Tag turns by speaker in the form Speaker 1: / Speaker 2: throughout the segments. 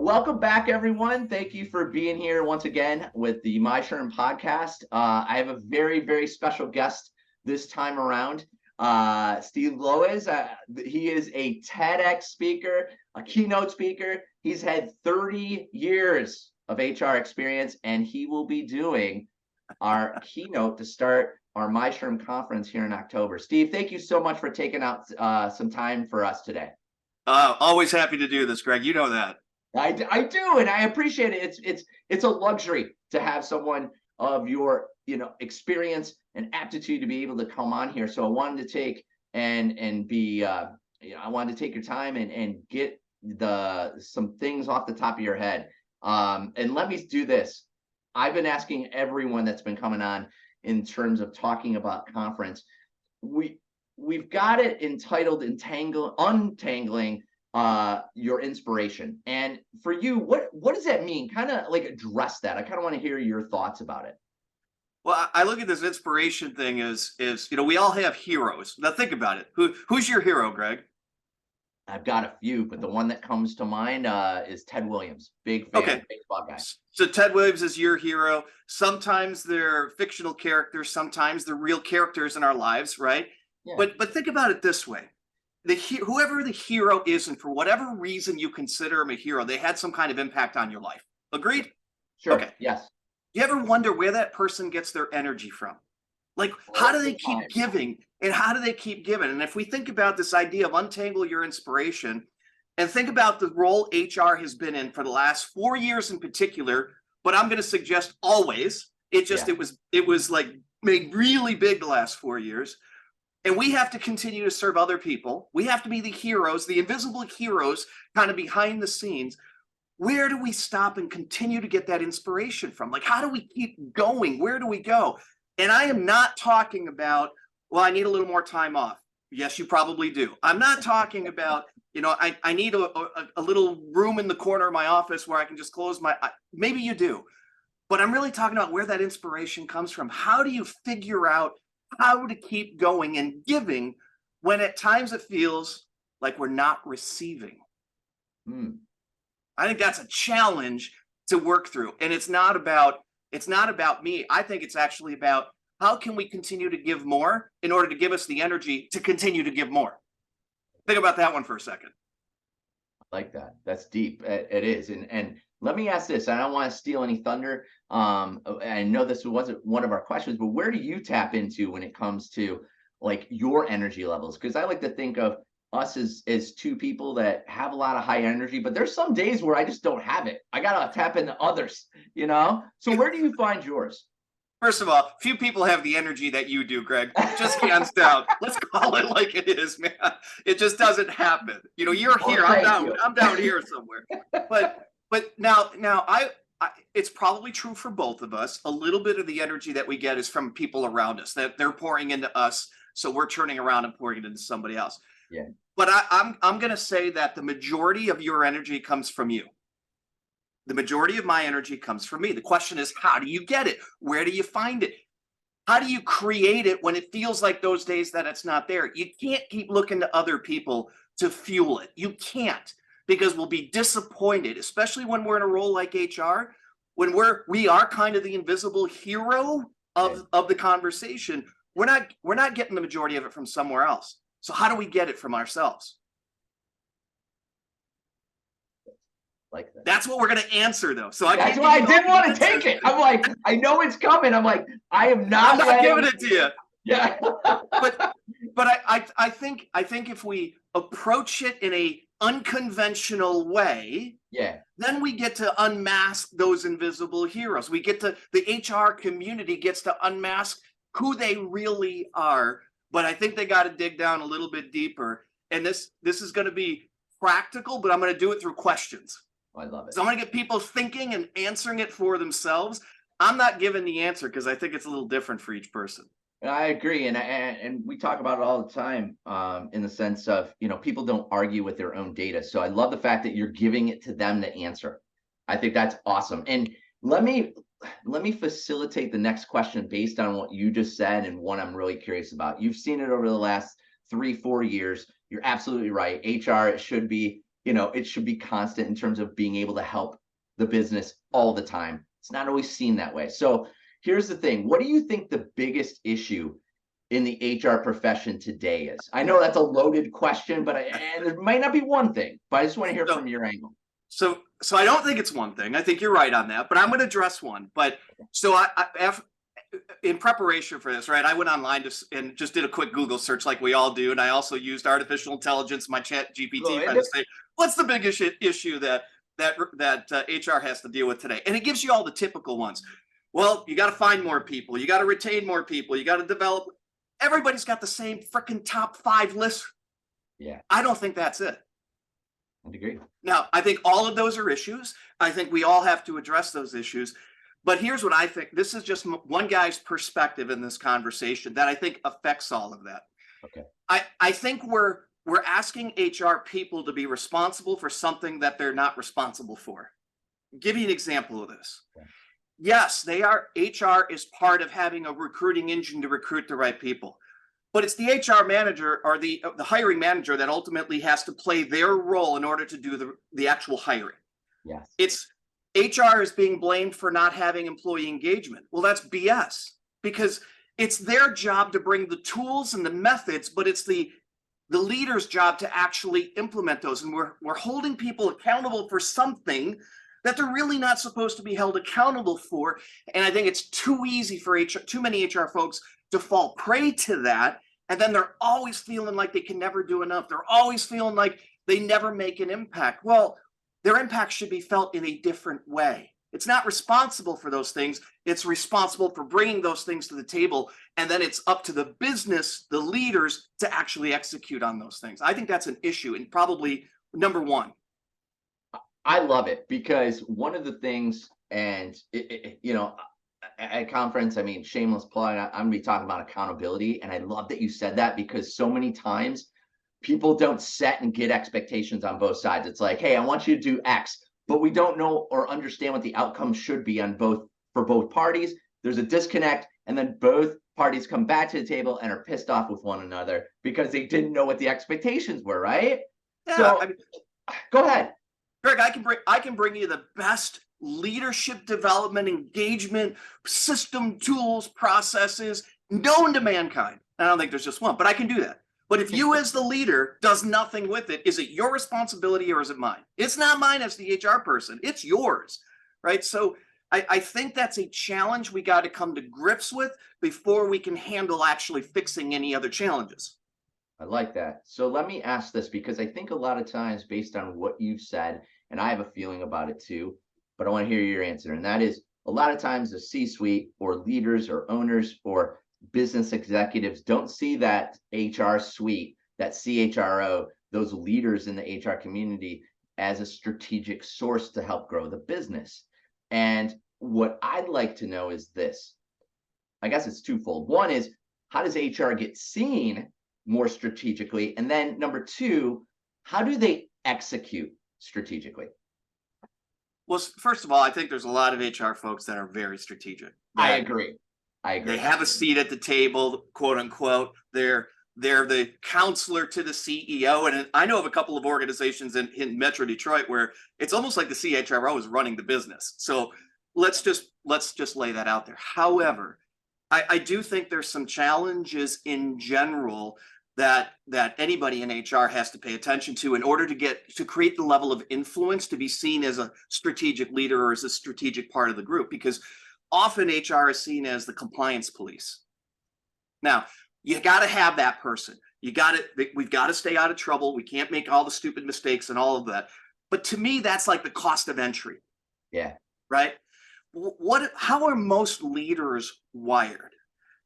Speaker 1: Welcome back, everyone. Thank you for being here once again with the MISHRM podcast. I have a very, very special guest this time around, Steve Lowisz. He is a TEDx speaker, a keynote speaker. He's had 30 years of HR experience, and he will be doing our keynote to start our MISHRM conference here in October. Steve, thank you so much for taking out some time for us today.
Speaker 2: Always happy to do this, Greg. You know that.
Speaker 1: I do, and I appreciate it. It's a luxury to have someone of your experience and aptitude to be able to come on here. So I wanted to take I wanted to take your time and get some things off the top of your head. And let me do this. I've been asking everyone that's been coming on in terms of talking about conference. We've got it entitled Untangling your Inspiration. And for you, what does that mean? Kind of like address that. I kind of want to hear your thoughts about it.
Speaker 2: Well, I look at this inspiration thing as we all have heroes. Now think about it. Who's your hero, Greg?
Speaker 1: I've got a few, but the one that comes to mind is Ted Williams. Big fan,
Speaker 2: okay.
Speaker 1: baseball guy.
Speaker 2: So Ted Williams is your hero. Sometimes they're fictional characters. Sometimes they're real characters in our lives, right? Yeah. But think about it this way. Whoever the hero is, and for whatever reason you consider him a hero, they had some kind of impact on your life. Agreed?
Speaker 1: Sure.
Speaker 2: Okay.
Speaker 1: Yes.
Speaker 2: You ever wonder where that person gets their energy from? Like, how do they keep giving, and how do they keep giving? And if we think about this idea of untangle your inspiration, and think about the role HR has been in for the last 4 years in particular, but I'm going to suggest always. It was like made really big the last 4 years. And we have to continue to serve other people. We have to be the heroes, the invisible heroes, kind of behind the scenes. Where do we stop and continue to get that inspiration from? Like, how do we keep going? Where do we go? And I am not talking about, well, I need a little more time off. Yes, you probably do. I'm not talking about, I need a little room in the corner of my office where I can just close maybe you do. But I'm really talking about where that inspiration comes from. How do you figure out how to keep going and giving when at times it feels like we're not receiving? I think that's a challenge to work through. And it's not about me. I think it's actually about how can we continue to give more in order to give us the energy to continue to give more. Think about that one for a second.
Speaker 1: I like that. That's deep. It is. And let me ask this. I don't want to steal any thunder. I know this wasn't one of our questions, but where do you tap into when it comes to like your energy levels? Because I like to think of us as two people that have a lot of high energy, but there's some days where I just don't have it. I got to tap into others, So where do you find yours?
Speaker 2: First of all, few people have the energy that you do, Greg. Just hands down. Let's call it like it is, man. It just doesn't happen. You're here. I'm down here somewhere. But now it's probably true for both of us. A little bit of the energy that we get is from people around us, that they're pouring into us. So we're turning around and pouring it into somebody else.
Speaker 1: Yeah.
Speaker 2: But I'm going to say that the majority of your energy comes from you. The majority of my energy comes from me. The question is, how do you get it? Where do you find it? How do you create it when it feels like those days that it's not there? You can't keep looking to other people to fuel it. You can't, because we'll be disappointed, especially when we're in a role like HR, when we are kind of the invisible hero of the conversation. We're not getting the majority of it from somewhere else. So how do we get it from ourselves?
Speaker 1: Like that.
Speaker 2: That's what we're going to answer, though. So
Speaker 1: that's why I didn't want to take it. I'm like, I know it's coming. I'm like, I'm not
Speaker 2: giving it to you.
Speaker 1: Yeah.
Speaker 2: but I think if we approach it in a unconventional way, then we get to unmask those invisible heroes. We get to, the HR community gets to unmask who they really are. But I think they got to dig down a little bit deeper. And this is going to be practical, but I'm going to do it through questions.
Speaker 1: I love it.
Speaker 2: So I'm going to get people thinking and answering it for themselves. I'm not giving the answer because I think it's a little different for each person.
Speaker 1: I agree. And we talk about it all the time in the sense of, people don't argue with their own data. So I love the fact that you're giving it to them to answer. I think that's awesome. And let me facilitate the next question based on what you just said and what I'm really curious about. You've seen it over the last 3-4 years. You're absolutely right. HR, it should be it should be constant in terms of being able to help the business all the time. It's not always seen that way. So here's the thing. What do you think the biggest issue in the HR profession today is? I know that's a loaded question, but and there might not be one thing, but I just want to hear from your angle.
Speaker 2: So I don't think it's one thing. I think you're right on that, but I'm going to address one. But so in preparation for this, right, I went online and just did a quick Google search like we all do. And I also used artificial intelligence, my chat GPT, to say, what's the biggest issue that HR has to deal with today? And it gives you all the typical ones. Well, you got to find more people. You got to retain more people. You got to develop. Everybody's got the same freaking top 5 list.
Speaker 1: Yeah.
Speaker 2: I don't think that's it.
Speaker 1: I'd agree.
Speaker 2: Now, I think all of those are issues. I think we all have to address those issues. But here's what I think. This is just one guy's perspective in this conversation that I think affects all of that.
Speaker 1: Okay.
Speaker 2: I think we're asking HR people to be responsible for something that they're not responsible for. I'll give you an example of this. Okay. Yes, HR is part of having a recruiting engine to recruit the right people. But it's the HR manager or the hiring manager that ultimately has to play their role in order to do the actual hiring.
Speaker 1: Yes.
Speaker 2: It's HR is being blamed for not having employee engagement. Well, that's BS, because it's their job to bring the tools and the methods, but it's the leader's job to actually implement those. And we're holding people accountable for something that they're really not supposed to be held accountable for. And I think it's too easy for too many HR folks to fall prey to that. And then they're always feeling like they can never do enough. They're always feeling like they never make an impact. Well, their impact should be felt in a different way. It's not responsible for those things. It's responsible for bringing those things to the table. And then it's up to the business, the leaders, to actually execute on those things. I think that's an issue, and probably number one.
Speaker 1: I love it, because one of the things, and at conference, I mean, shameless plug, I'm going to be talking about accountability. And I love that you said that, because so many times people don't set and get expectations on both sides. It's like, hey, I want you to do X, but we don't know or understand what the outcome should be for both parties. There's a disconnect, and then both parties come back to the table and are pissed off with one another because they didn't know what the expectations were, right?
Speaker 2: Yeah,
Speaker 1: so go ahead.
Speaker 2: Greg, I can bring you the best leadership development, engagement, system, tools, processes known to mankind. I don't think there's just one, but I can do that. But if you as the leader does nothing with it, is it your responsibility or is it mine? It's not mine as the HR person. It's yours, right? So I think that's a challenge we got to come to grips with before we can handle actually fixing any other challenges.
Speaker 1: I like that. So let me ask this, because I think a lot of times, based on what you've said, and I have a feeling about it too, but I want to hear your answer. And that is, a lot of times the C-suite or leaders or owners or business executives don't see that HR suite, that CHRO, those leaders in the HR community, as a strategic source to help grow the business. And what I'd like to know is this. I guess it's twofold. One is, how does HR get seen more strategically? And then number two, how do they execute strategically?
Speaker 2: Well, first of all, I think there's a lot of HR folks that are very strategic.
Speaker 1: I agree.
Speaker 2: They have a seat at the table, quote unquote. They're the counselor to the CEO. And I know of a couple of organizations in Metro Detroit where it's almost like the CHRO is running the business. So let's just lay that out there. However, I do think there's some challenges in general that anybody in HR has to pay attention to in order to create the level of influence to be seen as a strategic leader or as a strategic part of the group, because often HR is seen as the compliance police. Now, you got to have that person. We've got to stay out of trouble. We can't make all the stupid mistakes and all of that. But to me, that's like the cost of entry.
Speaker 1: Yeah.
Speaker 2: Right? How are most leaders wired?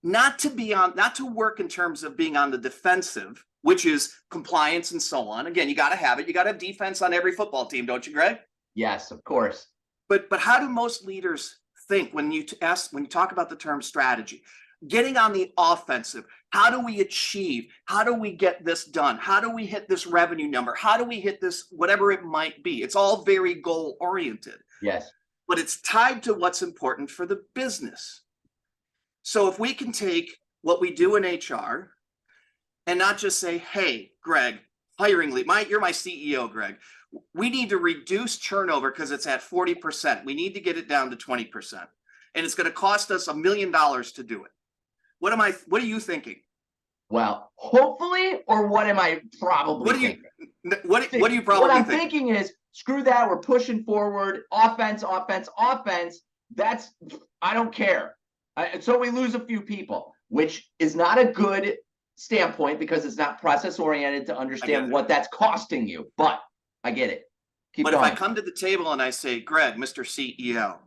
Speaker 2: Not to work in terms of being on the defensive, which is compliance and so on. Again, you got to have it. You got to have defense on every football team, don't you, Greg?
Speaker 1: Yes, of course.
Speaker 2: But how do most leaders think when you talk about the term strategy? Getting on the offensive. How do we achieve? How do we get this done? How do we hit this revenue number? How do we hit this, whatever it might be? It's all very goal oriented.
Speaker 1: Yes.
Speaker 2: But it's tied to what's important for the business. So if we can take what we do in HR and not just say, hey, Greg, hiring lead. You're my CEO, Greg. We need to reduce turnover because it's at 40%. We need to get it down to 20%. And it's going to cost us $1 million to do it. What are you thinking?
Speaker 1: Well, hopefully, or what am I probably thinking?
Speaker 2: What are you probably
Speaker 1: What I'm
Speaker 2: thinking?
Speaker 1: thinking is, screw that, we're pushing forward, offense. That's, I don't care. So we lose a few people, which is not a good standpoint because it's not process oriented to understand what that's costing you. But I get it.
Speaker 2: But if I come to the table and I say, Greg, Mr. CEO,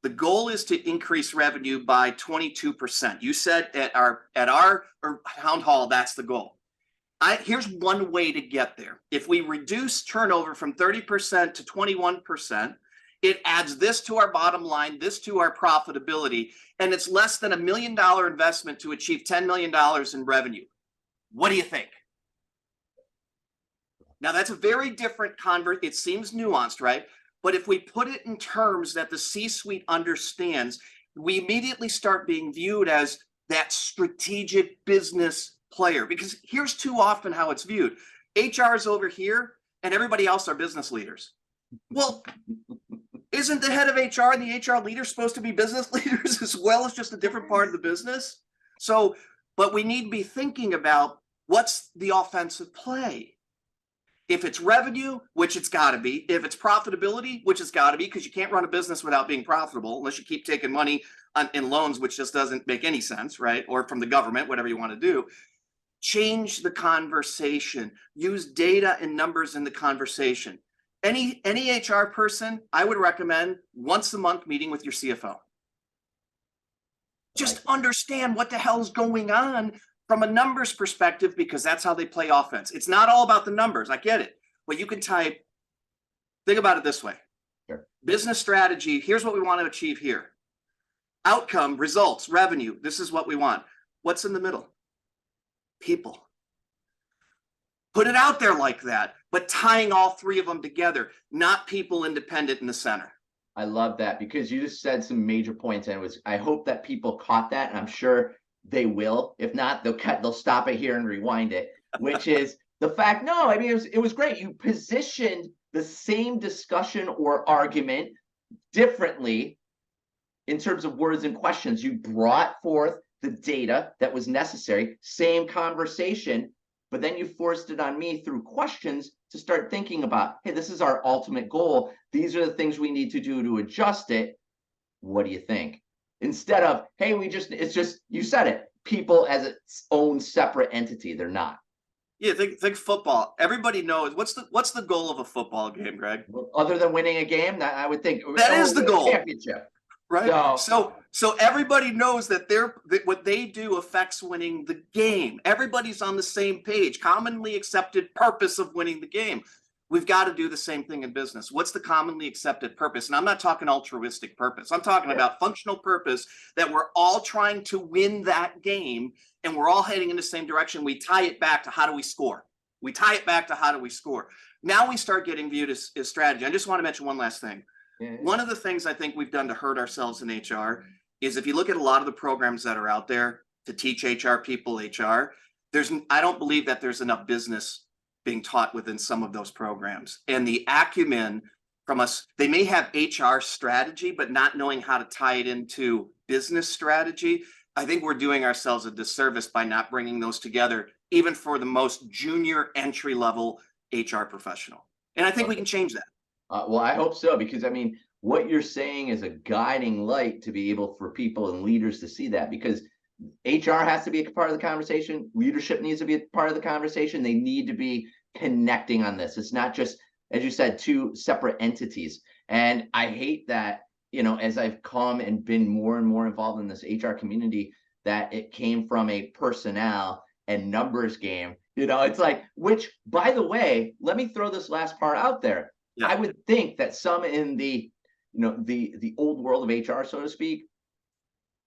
Speaker 2: the goal is to increase revenue by 22%. You said at our town hall, that's the goal. Here's one way to get there. If we reduce turnover from 30% to 21%, it adds this to our bottom line, this to our profitability, and it's less than $1 million investment to achieve $10 million in revenue. What do you think? Now, that's a very different it seems nuanced, right? But if we put it in terms that the C-suite understands, we immediately start being viewed as that strategic business player. Because here's too often how it's viewed. HR is over here, and everybody else are business leaders. Well, isn't the head of HR and the HR leader supposed to be business leaders as well as just a different part of the business? So, but we need to be thinking about what's the offensive play. If it's revenue, which it's got to be. If it's profitability, which it's got to be, because you can't run a business without being profitable unless you keep taking money in loans, which just doesn't make any sense, right? Or from the government, whatever you want to do. Change the conversation. Use data and numbers in the conversation. Any HR person, I would recommend once a month meeting with your CFO. Just understand what the hell's going on from a numbers perspective, because that's how they play offense. It's not all about the numbers. I get it. But you can think about it this way.
Speaker 1: Sure.
Speaker 2: Business strategy, here's what we want to achieve here. Outcome, results, revenue, this is what we want. What's in the middle? People. Put it out there like that, but tying all three of them together, not people independent in the center.
Speaker 1: I love that, because you just said some major points, and I hope that people caught that, and I'm sure they will. If not, they'll stop it here and rewind it, which is the fact, no, I mean, it was great. You positioned the same discussion or argument differently in terms of words and questions. You brought forth the data that was necessary, same conversation, but then you forced it on me through questions to start thinking about, hey, this is our ultimate goal. These are the things we need to do to adjust it. What do you think? Instead of, hey, it's just, you said it, people as its own separate entity. They're not.
Speaker 2: Yeah, think football. Everybody knows what's the goal of a football game, Greg?
Speaker 1: Other than winning a game, that I would think
Speaker 2: that is the goal.
Speaker 1: Championship.
Speaker 2: Right. So everybody knows that what they do affects winning the game. Everybody's on the same page. Commonly accepted purpose of winning the game. We've got to do the same thing in business. What's the commonly accepted purpose? And I'm not talking altruistic purpose. I'm talking about functional purpose, that we're all trying to win that game and we're all heading in the same direction. We tie it back to how do we score? Now we start getting viewed as strategy. I just want to mention one last thing. One of the things I think we've done to hurt ourselves in HR is, if you look at a lot of the programs that are out there to teach HR people HR, I don't believe that there's enough business being taught within some of those programs. And the acumen from us, they may have HR strategy, but not knowing how to tie it into business strategy. I think we're doing ourselves a disservice by not bringing those together, even for the most junior entry level HR professional. And I think we can change that.
Speaker 1: Well, I hope so, because I mean, what you're saying is a guiding light to be able for people and leaders to see that, because HR has to be a part of the conversation. Leadership needs to be a part of the conversation. They need to be connecting on this. It's not just, as you said, two separate entities. And I hate that, as I've come and been more and more involved in this HR community, that it came from a personnel and numbers game. It's like, which, by the way, let me throw this last part out there. Yeah. I would think that some in the old world of HR, so to speak,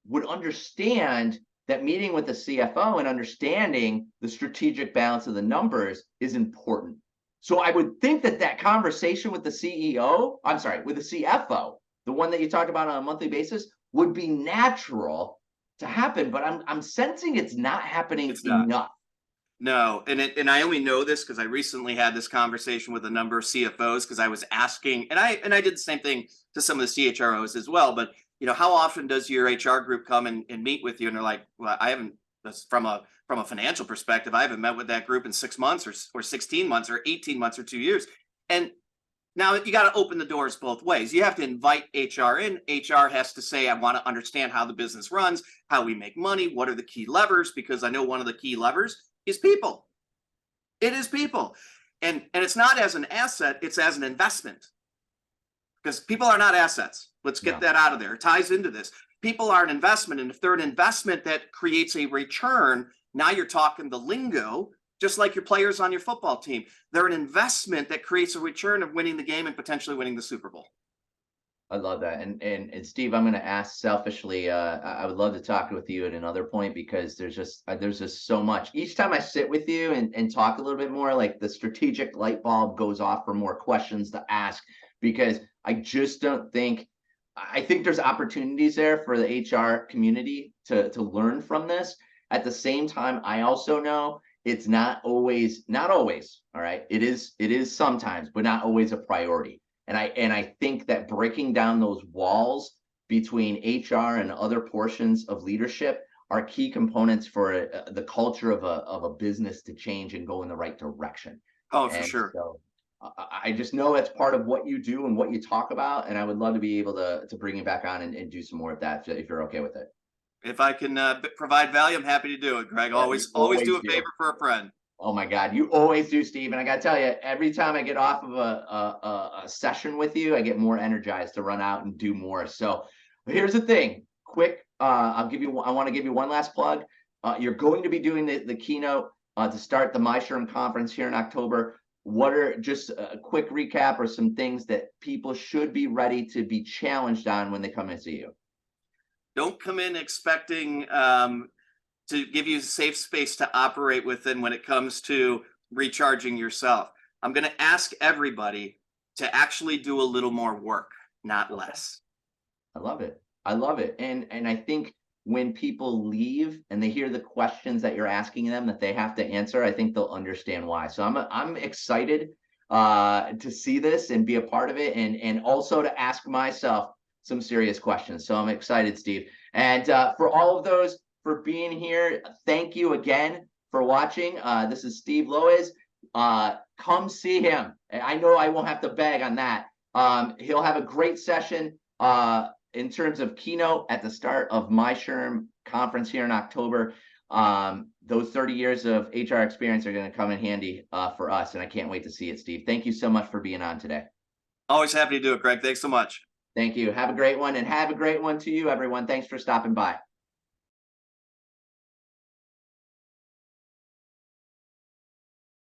Speaker 1: would understand that meeting with the CFO and understanding the strategic balance of the numbers is important. So I would think that conversation with the with the CFO, the one that you talk about on a monthly basis, would be natural to happen. But I'm sensing it's not happening enough.
Speaker 2: No, and I only know this because I recently had this conversation with a number of CFOs because I was asking, and I did the same thing to some of the CHROs as well. But how often does your HR group come and meet with you? And they're like, well, I haven't. That's from a financial perspective, I haven't met with that group in 6 months or 16 months or 18 months or 2 years. And now you got to open the doors both ways. You have to invite HR in. HR has to say, I want to understand how the business runs, how we make money, what are the key levers, because I know one of the key levers is people. It is people. And it's not as an asset, it's as an investment. Because people are not assets. Let's get that out of there. It ties into this. People are an investment. And if they're an investment that creates a return, now you're talking the lingo, just like your players on your football team. They're an investment that creates a return of winning the game and potentially winning the Super Bowl.
Speaker 1: I love that. And Steve, I'm going to ask selfishly, I would love to talk with you at another point because there's just so much. Each time I sit with you and talk a little bit more, like the strategic light bulb goes off for more questions to ask, because I just don't think, I think there's opportunities there for the HR community to learn from this. At the same time, I also know it's not always, all right. It is sometimes, but not always a priority. And I think that breaking down those walls between HR and other portions of leadership are key components for the culture of a business to change and go in the right direction.
Speaker 2: Oh, for sure.
Speaker 1: So I just know that's part of what you do and what you talk about. And I would love to be able to bring you back on and do some more of that if you're okay with it.
Speaker 2: If I can provide value, I'm happy to do it, Greg. Always do a favor for a friend.
Speaker 1: Oh my God, you always do, Steve. And I gotta tell you, every time I get off of a session with you, I get more energized to run out and do more. So here's the thing, quick. I want to give you one last plug. You're going to be doing the keynote to start the MISHRM conference here in October. What are just a quick recap or some things that people should be ready to be challenged on when they come and see you?
Speaker 2: Don't come in expecting to give you a safe space to operate within when it comes to recharging yourself. I'm going to ask everybody to actually do a little more work, not less.
Speaker 1: I love it. I love it. And I think when people leave and they hear the questions that you're asking them that they have to answer, I think they'll understand why. So I'm excited to see this and be a part of it, and also to ask myself some serious questions. So I'm excited, Steve. And for all of those for being here, thank you again for watching. This is Steve Lowisz. Come see him. I know I won't have to beg on that. He'll have a great session in terms of keynote at the start of MISHRM conference here in October. Those 30 years of HR experience are going to come in handy for us, and I can't wait to see it, Steve. Thank you so much for being on today.
Speaker 2: Always happy to do it, Greg. Thanks so much.
Speaker 1: Thank you. Have a great one, and have a great one to you, everyone. Thanks for stopping by.